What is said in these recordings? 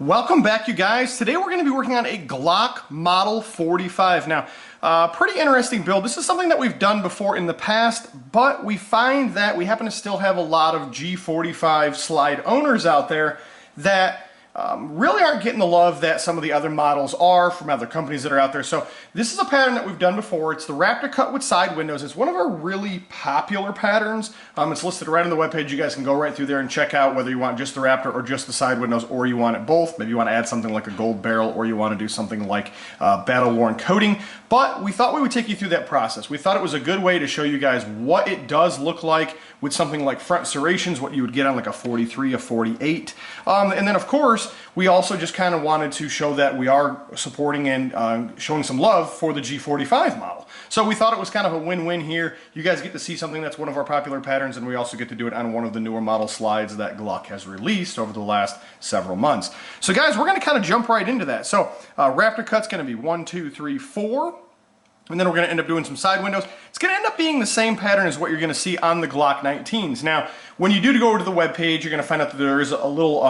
Welcome back, you guys. Today we're going to be working on a Glock Model 45. Now, pretty interesting build. This is something that we've done before in the past, but we find that we happen to still have a lot of G45 slide owners out there that really aren't getting the love that some of the other models are from other companies that are out there. So this is a pattern that we've done before. It's the Raptor cut with side windows. It's one of our really popular patterns. It's listed right on the webpage. You guys can go right through there and check out whether you want just the Raptor or just the side windows, or you want it both. Maybe you want to add something like a gold barrel, or you want to do something like battle-worn coating. But we thought we would take you through that process. We thought it was a good way to show you guys what it does look like with something like front serrations, what you would get on like a 43, a 48. And then of course, we also just kind of wanted to show that we are supporting and showing some love for the G45 model. So we thought it was kind of a win-win here. You guys get to see something that's one of our popular patterns, and we also get to do it on one of the newer model slides that Glock has released over the last several months. So guys, we're going to kind of jump right into that. So Raptor cut's going to be 1, 2, 3, 4. And then we're going to end up doing some side windows. It's going to end up being the same pattern as what you're going to see on the Glock 19s. Now, when you do go over to the webpage, you're going to find out that there is a little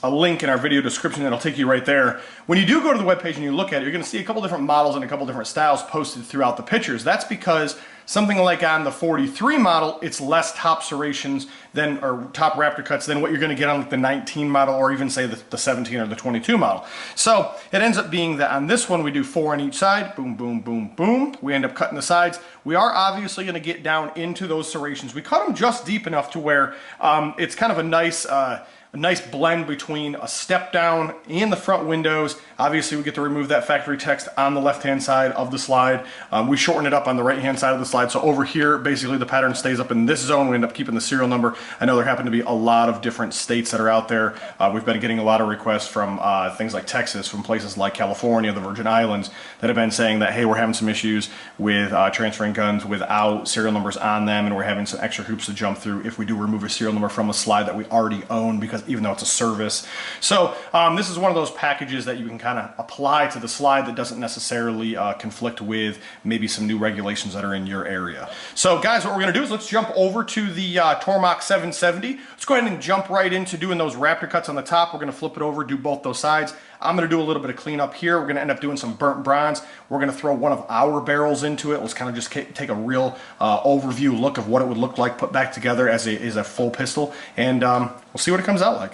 a link in our video description that'll take you right there. When you do go to the webpage and you look at it, you're going to see a couple different models and a couple different styles posted throughout the pictures. That's because something like on the 43 model, it's less top serrations than, or top Raptor cuts than what you're going to get on like the 19 model, or even say the 17 or the 22 model. So it ends up being that on this one we do 4 on each side, boom, boom, boom, boom. We end up cutting the sides. We are obviously going to get down into those serrations. We cut them just deep enough to where it's kind of a nice blend between a step down and the front windows. Obviously we get to remove that factory text on the left hand side of the slide. We shorten it up on the right hand side of the slide, so over here basically the pattern stays up in this zone. We end up keeping the serial number. I know there happen to be a lot of different states that are out there. We've been getting a lot of requests from things like Texas, from places like California, the Virgin Islands, that have been saying that, hey, we're having some issues with transferring guns without serial numbers on them, and we're having some extra hoops to jump through if we do remove a serial number from a slide that we already own, because even though it's a service. So this is one of those packages that you can kind of apply to the slide that doesn't necessarily conflict with maybe some new regulations that are in your area. So guys, what we're going to do is let's jump over to the Tormach 770. Let's go ahead and jump right into doing those Raptor cuts on the top. We're going to flip it over, do both those sides. I'm going to do a little bit of cleanup here. We're going to end up doing some burnt bronze. We're going to throw one of our barrels into it. Let's kind of just take a real overview look of what it would look like put back together as a full pistol, and we'll see what it comes out like.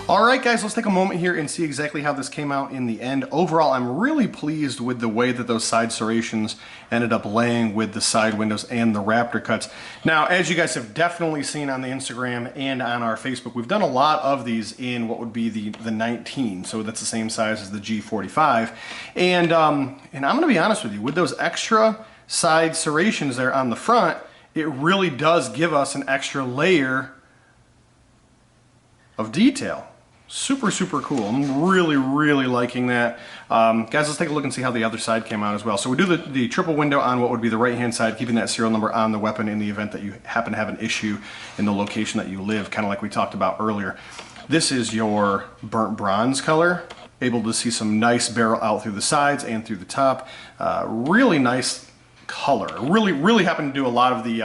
Alright guys, let's take a moment here and see exactly how this came out in the end. Overall, I'm really pleased with the way that those side serrations ended up laying with the side windows and the Raptor cuts. Now, as you guys have definitely seen on the Instagram and on our Facebook, we've done a lot of these in what would be the 19, so that's the same size as the G45. And I'm going to be honest with you, with those extra side serrations there on the front, it really does give us an extra layer of detail. Super, super cool. I'm really, really liking that. Guys, let's take a look and see how the other side came out as well. So we do the triple window on what would be the right-hand side, keeping that serial number on the weapon in the event that you happen to have an issue in the location that you live, kind of like we talked about earlier. This is your burnt bronze color. able to see some nice barrel out through the sides and through the top. Really nice color. Really happen to do a lot of the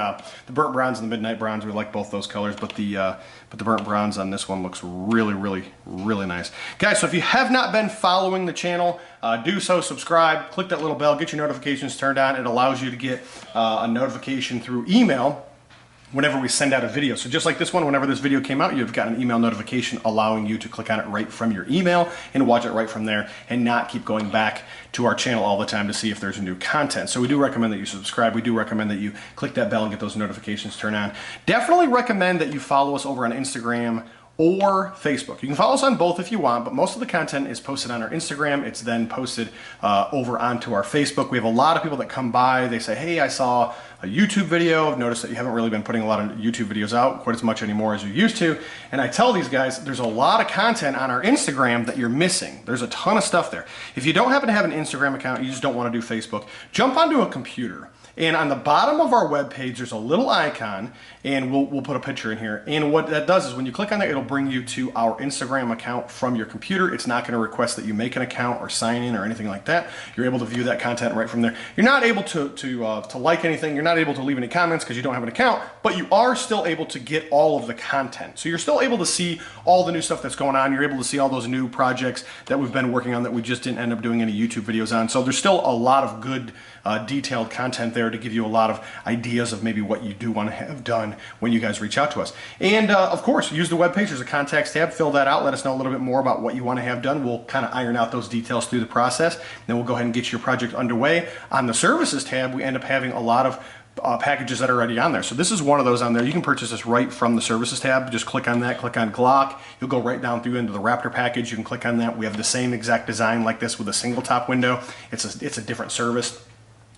burnt browns and the midnight browns. We like both those colors, but the burnt browns on this one looks really nice. Guys, so if you have not been following the channel, do so, subscribe, click that little bell, get your notifications turned on. It allows you to get a notification through email whenever we send out a video. So just like this one, whenever this video came out, you've got an email notification allowing you to click on it right from your email and watch it right from there and not keep going back to our channel all the time to see if there's new content. So we do recommend that you subscribe. We do recommend that you click that bell and get those notifications turned on. Definitely recommend that you follow us over on Instagram or Facebook. You can follow us on both if you want, but most of the content is posted on our Instagram. It's then posted over onto our Facebook. We have a lot of people that come by. They say, hey, I saw a YouTube video. I've noticed that you haven't really been putting a lot of YouTube videos out quite as much anymore as you used to. And I tell these guys, there's a lot of content on our Instagram that you're missing. There's a ton of stuff there. If you don't happen to have an Instagram account, you just don't want to do Facebook, jump onto a computer. And on the bottom of our webpage, there's a little icon, and we'll put a picture in here. And what that does is when you click on that, it'll bring you to our Instagram account from your computer. It's not going to request that you make an account or sign in or anything like that. You're able to view that content right from there. You're not able to like anything. You're not able to leave any comments because you don't have an account, but you are still able to get all of the content. So you're still able to see all the new stuff that's going on. You're able to see all those new projects that we've been working on that we just didn't end up doing any YouTube videos on. So there's still a lot of good detailed content there to give you a lot of ideas of maybe what you do want to have done when you guys reach out to us. And of course, use the webpage. There's a contacts tab. Fill that out. Let us know a little bit more about what you want to have done. We'll kind of iron out those details through the process. Then we'll go ahead and get your project underway. On the services tab, we end up having a lot of packages that are already on there. So this is one of those on there. You can purchase this right from the services tab. Just click on that, click on Glock. You'll go right down through into the Raptor package. You can click on that. We have the same exact design like this with a single top window. It's a different service.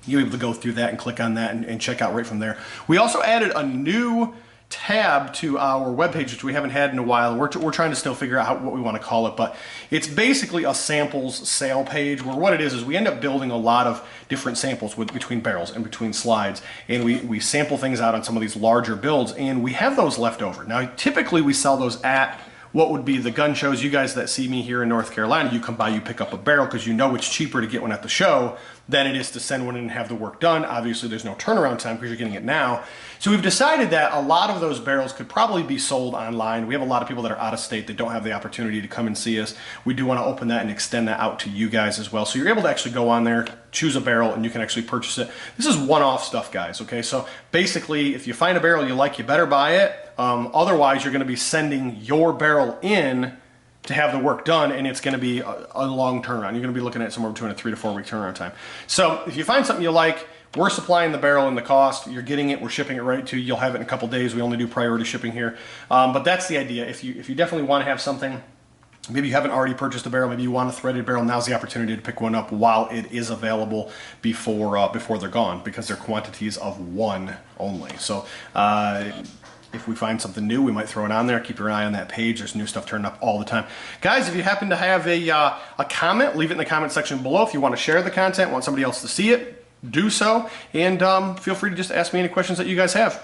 You're able to go through that and click on that and check out right from there. We also added a new tab to our webpage, which we haven't had in a while. We're trying to still figure out what we want to call it, but it's basically a samples sale page where what it is we end up building a lot of different samples between barrels and between slides, and we sample things out on some of these larger builds, and we have those left over. Now, typically we sell those at what would be the gun shows. You guys that see me here in North Carolina, you come by, you pick up a barrel because you know it's cheaper to get one at the show than it is to send one in and have the work done. Obviously, there's no turnaround time because you're getting it now. So we've decided that a lot of those barrels could probably be sold online. We have a lot of people that are out of state that don't have the opportunity to come and see us. We do want to open that and extend that out to you guys as well. So you're able to actually go on there, choose a barrel, and you can actually purchase it. This is one-off stuff, guys, okay? So basically, if you find a barrel you like, you better buy it. Otherwise, you're going to be sending your barrel in to have the work done, and it's going to be a long turnaround. You're going to be looking at somewhere between a 3 to 4 week turnaround time. So if you find something you like, we're supplying the barrel and the cost. You're getting it. We're shipping it right to you. You'll have it in a couple days. We only do priority shipping here. But that's the idea. If you definitely want to have something, maybe you haven't already purchased a barrel, maybe you want a threaded barrel, now's the opportunity to pick one up while it is available before they're gone, because they're quantities of one only. So if we find something new, we might throw it on there. Keep your eye on that page. There's new stuff turned up all the time. Guys, if you happen to have a comment, leave it in the comment section below. If you want to share the content, want somebody else to see it, do so. And feel free to just ask me any questions that you guys have.